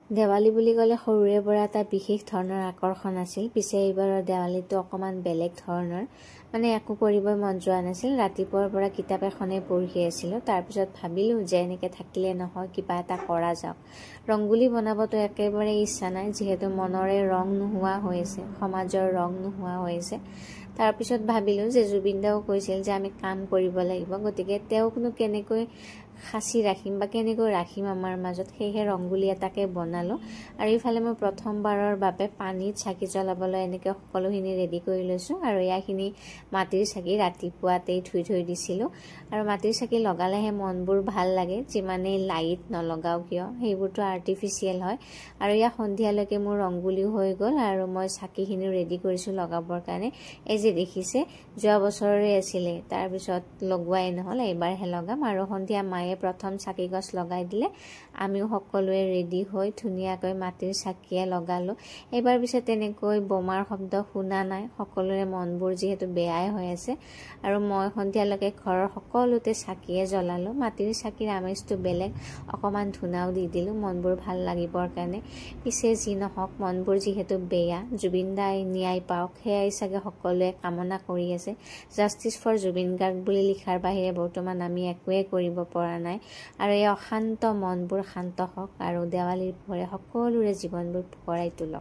দেৱালী বুলি ক'লে সৰুৰে পৰা এটা বিশেষ ধৰণৰ আকৰ্ষণ আছিল। পিছে এইবাৰৰ দেৱালীটো অকণমান বেলেগ ধৰণৰ, মানে একো কৰিবই মন যোৱা নাছিল। ৰাতিপুৱাৰ পৰা কিতাপ এখনেই পঢ়ি আছিলোঁ। তাৰপিছত ভাবিলোঁ যে এনেকৈ থাকিলে নহয়, কিবা এটা কৰা যাওক। ৰংগুলী বনাবতো একেবাৰে ইচ্ছা নাই, যিহেতু মনৰে ৰং নোহোৱা হৈ আছে, সমাজৰ ৰং নোহোৱা হৈ আছে। তাৰপিছত ভাবিলোঁ যে জুবিন দাও কৈছিল যে আমি কাম কৰিব লাগিব, গতিকে তেওঁকনো কেনেকৈ সাঁচি ৰাখিম বা কেনেকৈ ৰাখিম আমাৰ মাজত, সেয়েহে ৰংগুলী এটাকে বনালোঁ। আৰু ইফালে মই প্ৰথমবাৰৰ বাবে পানীত চাকি জ্বলাবলৈ এনেকৈ সকলোখিনি ৰেডি কৰি লৈছোঁ। আৰু ইয়াখিনি মাটিৰ চাকি ৰাতিপুৱাতেই ধুই থৈ দিছিলোঁ। আৰু মাটিৰ চাকি লগালেহে মনবোৰ ভাল লাগে, যিমানেই লাইট নলগাওঁ কিয়, সেইবোৰতো আৰ্টিফিচিয়েল হয়। আৰু ইয়াৰ সন্ধিয়ালৈকে মোৰ ৰংগুলীও হৈ গ'ল আৰু মই চাকিখিনিও ৰেডি কৰিছোঁ লগাবৰ কাৰণে। এই যে দেখিছে, যোৱা বছৰৰে আছিলে, তাৰপিছত লগোৱাই নহ'ল, এইবাৰহে লগাম। আৰু সন্ধিয়া মায়ে প্ৰথম চাকি গছ লগাই দিলে, আমিও সকলোৱে ৰেডি হৈ ধুনীয়াকৈ মাটিৰ চাকিয়ে লগালোঁ। এইবাৰ পিছে তেনেকৈ বোমাৰ শব্দ শুনা নাই, সকলোৰে মনবোৰ যিহেতু বেয়াই হৈ আছে। আৰু মই সন্ধিয়ালৈকে ঘৰৰ সকলোতে চাকিয়ে জ্বলালোঁ। মাটিৰ চাকিৰ আমেজটো বেলেগ, অকণমান ধূনাও দি দিলোঁ মনবোৰ ভাল লাগিবৰ কাৰণে। পিছে যি নহওক, মনবোৰ যিহেতু বেয়া, জুবিন দাই ন্যায় পাওক, সেয়াই চাগে সকলোৱে কামনা কৰি আছে। জাষ্টিছ ফৰ জুবিন গাৰ্গ বুলি লিখাৰ বাহিৰে বৰ্তমান আমি একোৱে কৰিব পৰা নাই। আৰু এই অশান্ত মনবোৰ শান্ত হওক আৰু দেৱালীৰ পোহৰে সকলোৰে জীৱনবোৰ পোহৰাই তোলক।